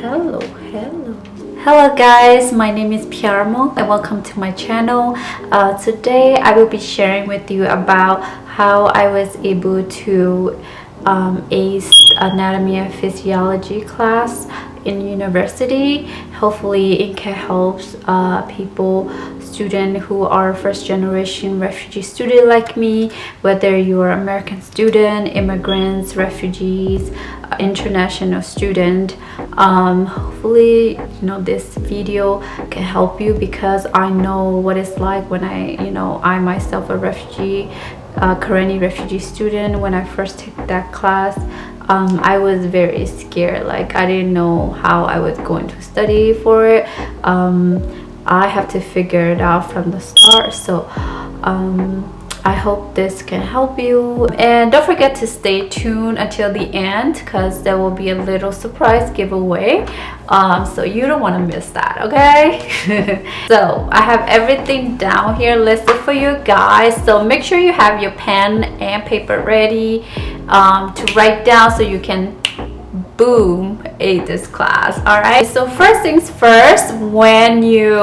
Hello guys, my name is Piarmo and welcome to my channel. Today I will be sharing with you about how I was able to ace anatomy and physiology class in university. Hopefully it can help students who are first generation refugee student like me, whether you're American student, immigrants, refugees, international student. Hopefully this video can help you, because I know what it's like when I myself a refugee, currently refugee student. When I first took that class, I was very scared. Like, I didn't know how I was going to study for it. I have to figure it out from the start. So I hope this can help you, and don't forget to stay tuned until the end, because there will be a little surprise giveaway, so you don't want to miss that, okay? So I have everything down here listed for you guys, so make sure you have your pen and paper ready to write down, so you can boom ace this class. All right, so first things first, when you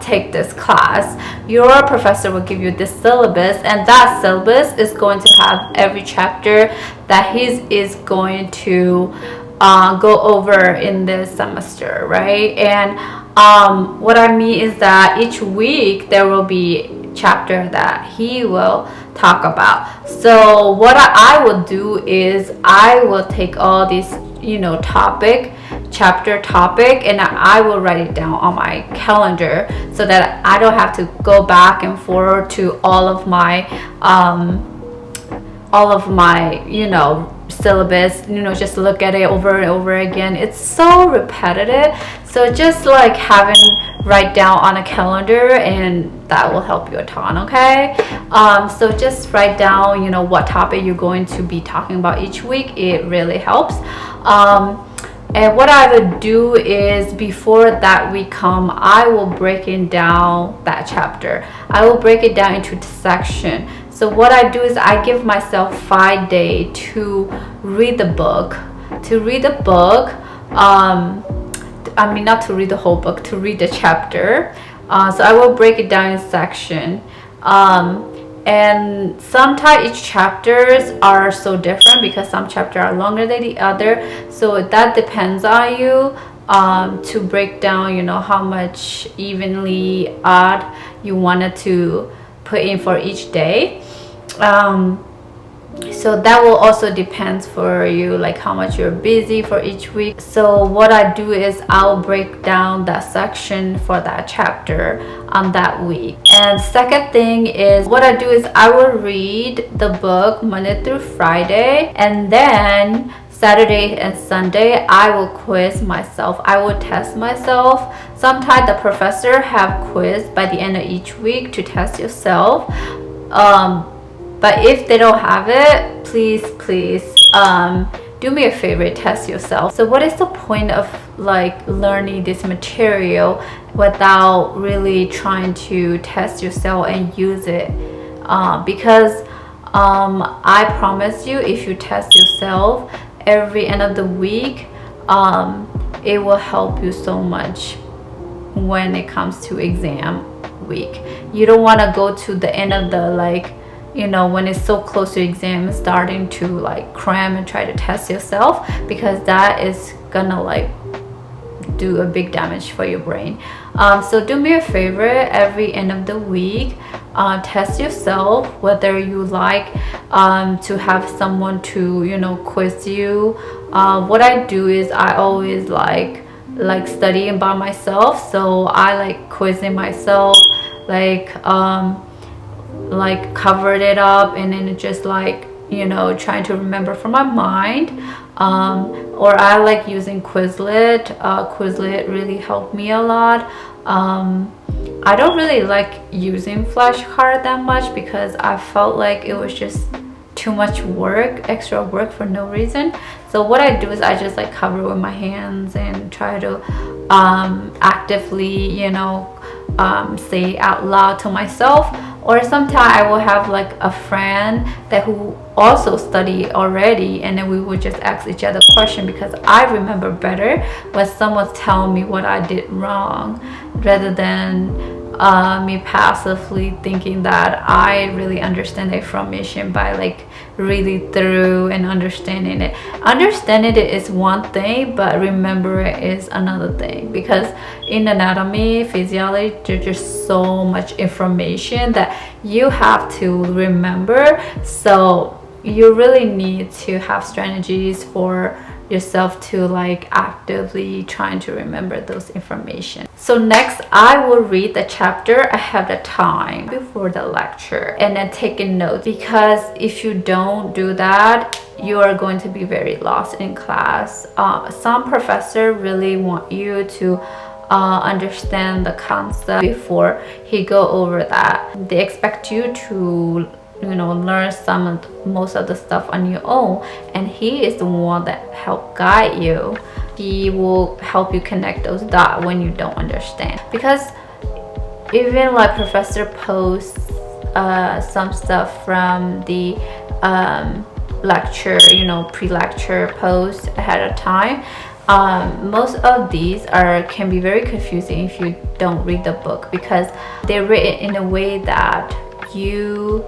take this class, your professor will give you this syllabus, and that syllabus is going to have every chapter that he is going to go over in this semester, right? And what I mean is that each week there will be chapter that he will talk about. So what I will do is I will take all these chapter topic, and I will write it down on my calendar, so that I don't have to go back and forth to all of my syllabus, just look at it over and over again. It's so repetitive. So just like write down on a calendar, and that will help you a ton, okay? So just write down what topic you're going to be talking about each week. It really helps. And what I would do is, before that week come, I will break it down, that chapter I will break it down into section. So what I do is I give myself 5 days to read the book. I mean, not to read the whole book, to read the chapter. So I will break it down in section. And sometimes each chapters are so different, because some chapters are longer than the other. So that depends on you to break down, how much evenly odd you wanted to put in for each day. So that will also depends for you, like how much you're busy for each week. So what I do is I'll break down that section for that chapter on that week. And second thing is, what I do is I will read the book Monday through Friday, and then Saturday and Sunday I will quiz myself. I will test myself. Sometimes the professor have quiz by the end of each week to test yourself. But if they don't have it, please do me a favor, test yourself. So what is the point of learning this material without really trying to test yourself and use it? Because I promise you, if you test yourself every end of the week, it will help you so much when it comes to exam week. You don't want to go to the end of the when it's so close to exam, starting to cram and try to test yourself, because that is gonna do a big damage for your brain. So do me a favor, every end of the week, test yourself, whether you to have someone to quiz you. What I do is I always like studying by myself, so I like quizzing myself, covered it up, and then just trying to remember from my mind. Or I like using Quizlet. Quizlet really helped me a lot. I don't really like using flashcard that much, because I felt like it was just too much work, extra work for no reason. So what I do is I just cover it with my hands and try to actively say out loud to myself or sometimes I will have like a friend that who also study already, and then we would just ask each other question, because I remember better when someone's telling me what I did wrong, rather than me passively thinking that I really understand the information by like really through and understanding it. Understanding it is one thing, but remember it is another thing, because in anatomy, physiology, there's just so much information that you have to remember. So you really need to have strategies for yourself to like actively trying to remember those information. So next, I will read the chapter ahead of time before the lecture and then take a note, because if you don't do that, you are going to be very lost in class. Some professor really want you to understand the concept before he go over that. They expect you to learn most of the stuff on your own, and he is the one that help guide you. He will help you connect those dots when you don't understand, because even like professor posts some stuff from the lecture, pre-lecture post ahead of time. Most of these can be very confusing if you don't read the book, because they're written in a way that you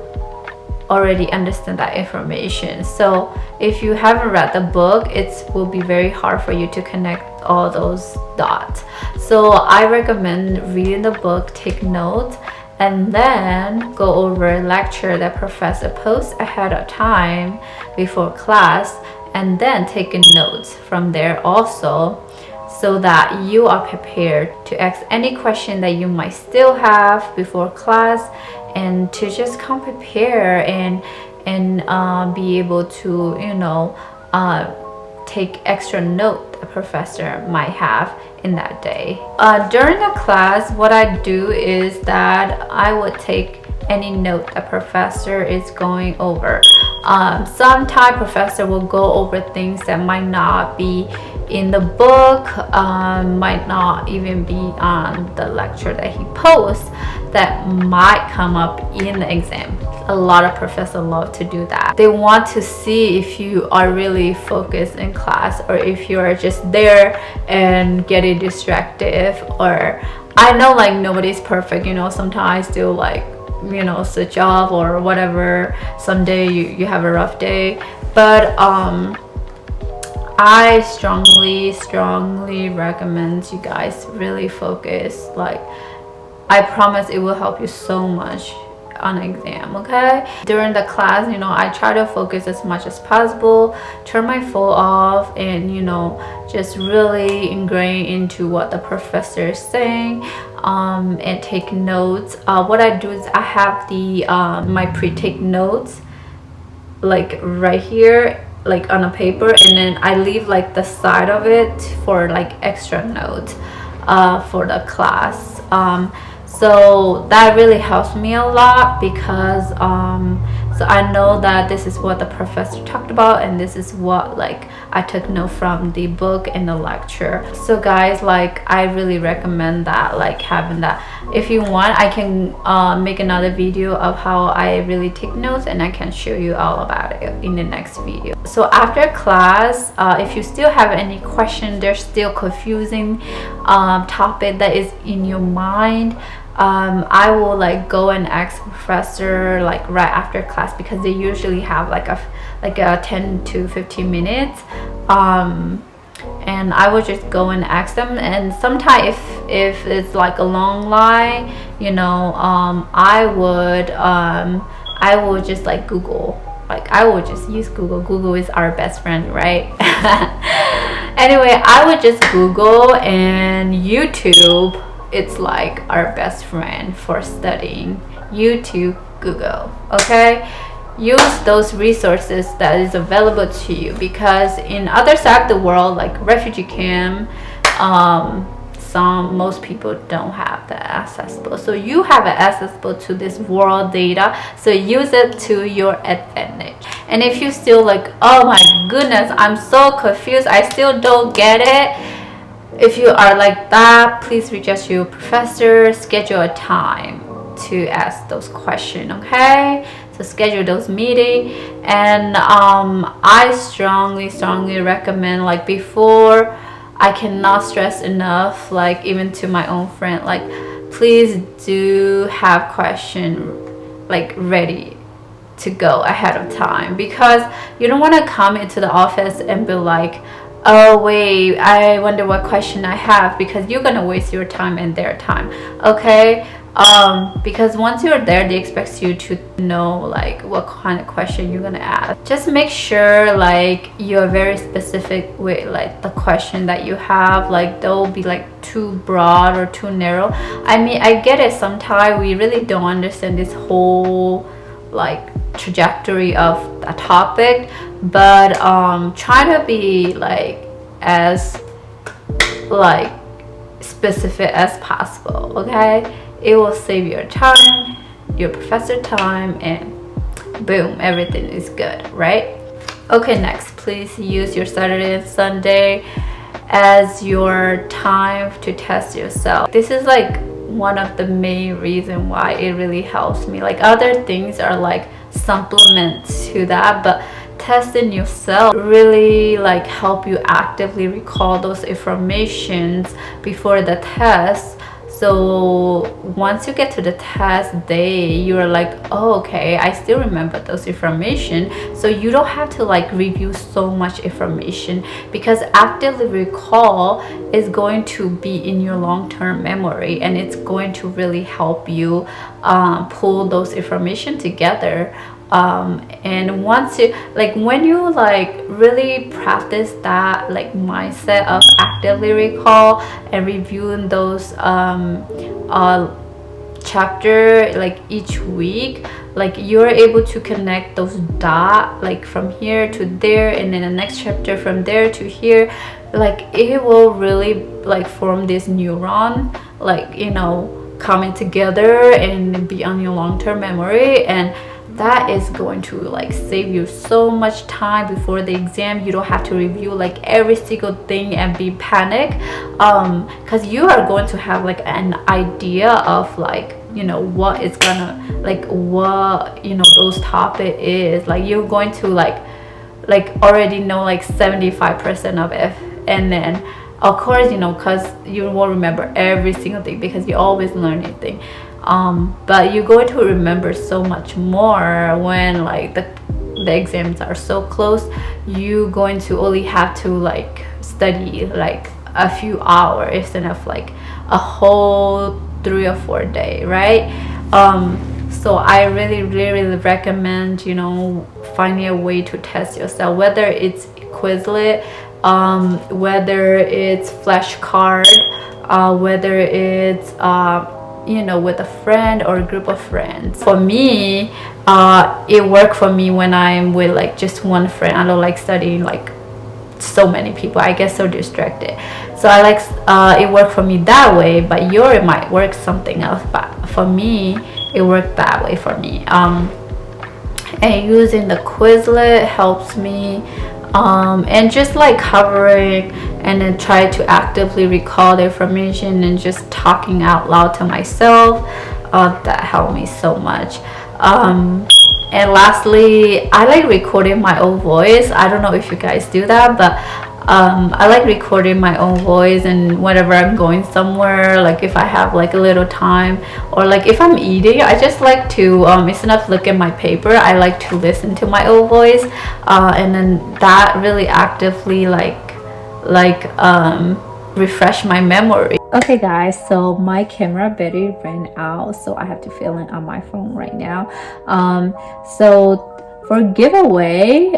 already understand that information. So if you haven't read the book, it will be very hard for you to connect all those dots. So I recommend reading the book, take notes, and then go over lecture that professor posts ahead of time before class, and then take notes from there also, so that you are prepared to ask any question that you might still have before class, and to just come prepare and be able to take extra note the professor might have in that day. During the class, what I do is that I would take any note the professor is going over. Sometimes professor will go over things that might not be in the book, might not even be on the lecture that he posts, that might come up in the exam. A lot of professors love to do that. They want to see if you are really focused in class, or if you are just there and getting distracted. Or I know like nobody's perfect, sometimes I still like switch off or whatever. Someday you have a rough day, but I strongly recommend you guys really focus. Like, I promise it will help you so much on exam. Okay, during the class, I try to focus as much as possible, turn my phone off, and just really ingrain into what the professor is saying, and take notes. What I do is I have the my pre-take notes like right here, like on a paper, and then I leave like the side of it for like extra notes for the class. So that really helps me a lot, because so I know that this is what the professor talked about, and this is what like I took note from the book and the lecture. So guys, like I really recommend that, like having that. If you want, I can make another video of how I really take notes, and I can show you all about it in the next video. So after class, if you still have any question, there's still confusing topic that is in your mind, I will like go and ask professor like right after class, because they usually have like a 10 to 15 minutes, and I would just go and ask them. And sometimes if it's like a long line, I would just like Google. Like I would just use Google. Google is our best friend, right? Anyway, I would just Google, and YouTube, it's like our best friend for studying. YouTube, Google. Okay, use those resources that is available to you, because in other side of the world, like refugee camp, most people don't have the accessible. So you have accessible to this world data, so use it to your advantage. And if you still like, oh my goodness, I'm so confused, I still don't get it, if you are like that, please reach out to your professor, schedule a time to ask those questions. Okay, so schedule those meetings. And I strongly recommend, like, before, I cannot stress enough, like, even to my own friend, like, please do have question like ready to go ahead of time, because you don't want to come into the office and be like, oh wait, I wonder what question I have, because you're gonna waste your time and their time. Okay, because once you're there, they expect you to know like what kind of question you're gonna ask. Just make sure like you're very specific with like the question that you have. Like, don't be like too broad or too narrow. I mean, I get it, sometimes we really don't understand this whole like trajectory of a topic, but try to be like as like specific as possible. Okay, it will save your time, your professor time, and boom, everything is good, right? Okay, next, please use your Saturday and Sunday as your time to test yourself. This is like one of the main reason why it really helps me. Like, other things are like supplements to that, but testing yourself really like help you actively recall those informations before the test. So once you get to the test day, you're like, oh, okay, I still remember those information. So you don't have to like review so much information, because actively recall is going to be in your long-term memory, and it's going to really help you pull those information together. And once you like, when you like really practice that like mindset of actively recall and reviewing those chapter like each week, like you're able to connect those dots like from here to there, and then the next chapter from there to here. Like, it will really like form this neuron, like, you know, coming together and be on your long-term memory. And that is going to like save you so much time before the exam. You don't have to review like every single thing and be panic, because you are going to have like an idea of like, you know, what is gonna like, what, you know, those topic is like. You're going to like already know like 75% of it. And then of course, you know, because you won't remember every single thing because you always learn anything, but you're going to remember so much more when like the exams are so close. You're going to only have to like study like a few hours instead of like a whole 3 or 4 day, right? So I really recommend, you know, finding a way to test yourself, whether it's Quizlet, whether it's flashcard, whether it's you know, with a friend or a group of friends. For me, it worked for me when I'm with like just one friend. I don't like studying like so many people. I get so distracted. So I like it worked for me that way, but it might work something else. But for me, it worked that way for me. And using the Quizlet helps me, and just like covering and then try to actively recall the information and just talking out loud to myself, that helped me so much. And lastly, I like recording my own voice. I don't know if you guys do that, but I like recording my own voice, and whenever I'm going somewhere, like if I have like a little time, or like if I'm eating, I just like to instead of look at my paper, I like to listen to my own voice, and then that really actively refresh my memory. Okay guys, so my camera battery ran out, so I have to fill in on my phone right now. So for giveaway,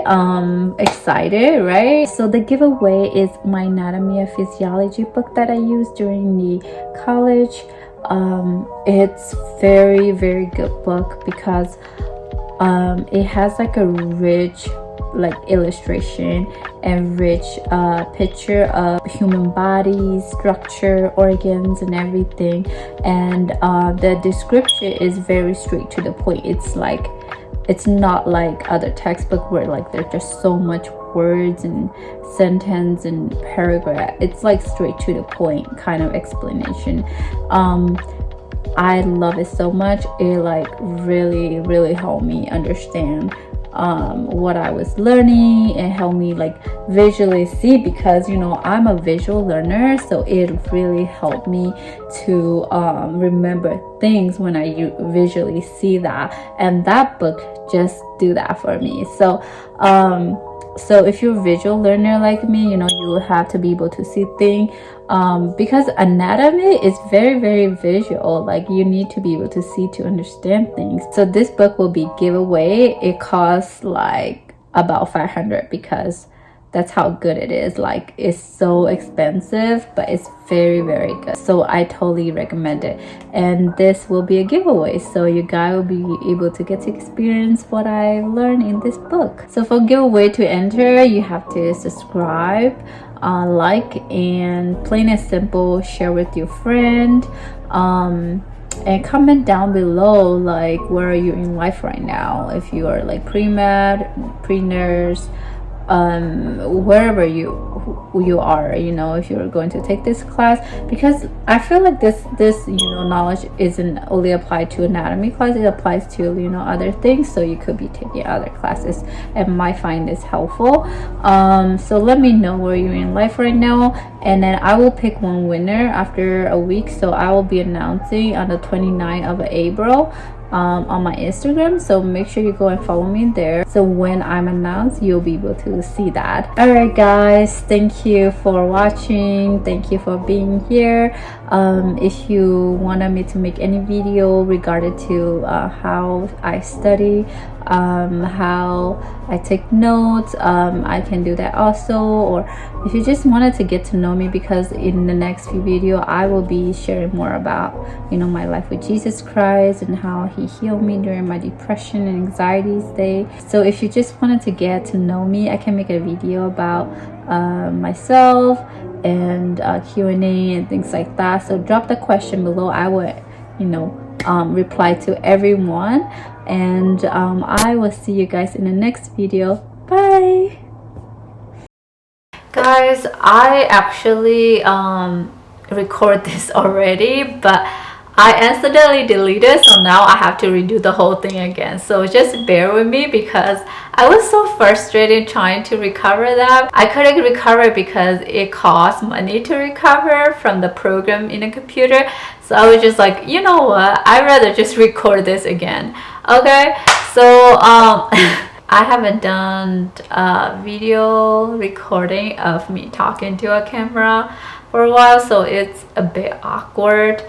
excited, right? So the giveaway is my Anatomy of Physiology book that I used during the college. It's very good book because it has like a rich like illustration and rich picture of human body structure, organs, and everything. And the description is very straight to the point. It's not like other textbook where like there's just so much words and sentence and paragraph. It's like straight to the point kind of explanation. I love it so much. It like really helped me understand what I was learning and help me like visually see, because you know I'm a visual learner, so it really helped me to remember things when I visually see that, and that book just do that for me. So if you're a visual learner like me, you know, you will have to be able to see things, because anatomy is very visual. Like you need to be able to see to understand things. So this book will be giveaway. It costs like about 500 because that's how good it is. Like it's so expensive, but it's very good. So I totally recommend it, and this will be a giveaway, so you guys will be able to get to experience what I learned in this book. So for giveaway to enter, you have to subscribe, like, and plain and simple share with your friend, and comment down below like where are you in life right now, if you are like pre-med, pre-nurse, wherever you are, you know, if you're going to take this class, because I feel like this you know knowledge isn't only applied to anatomy class, it applies to, you know, other things. So you could be taking other classes and might find this helpful. So let me know where you're in life right now, and then I will pick one winner after a week. So I will be announcing on the 29th of April on my Instagram, so make sure you go and follow me there, so when I'm announced you'll be able to see that. All right guys, thank you for watching, thank you for being here. If you wanted me to make any video regarding to how I study, how I take notes, I can do that also. Or if you just wanted to get to know me, because in the next few video I will be sharing more about, you know, my life with Jesus Christ and how he healed me during my depression and anxiety state. So if you just wanted to get to know me, I can make a video about myself and Q&A and things like that. So drop the question below, I will, you know, reply to everyone, and I will see you guys in the next video. Bye guys. I actually record this already, but I accidentally deleted, so now I have to redo the whole thing again. So just bear with me, because I was so frustrated trying to recover that. I couldn't recover because it costs money to recover from the program in a computer. So I was just like, you know what, I'd rather just record this again. Okay, so I haven't done a video recording of me talking to a camera for a while, so it's a bit awkward.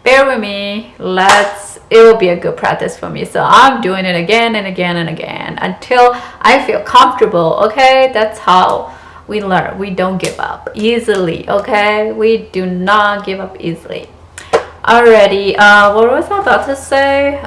Bear with me, it will be a good practice for me. So I'm doing it again and again and again until I feel comfortable. Okay, that's how we learn. We don't give up easily. Okay, we do not give up easily. Alrighty, what was I about to say?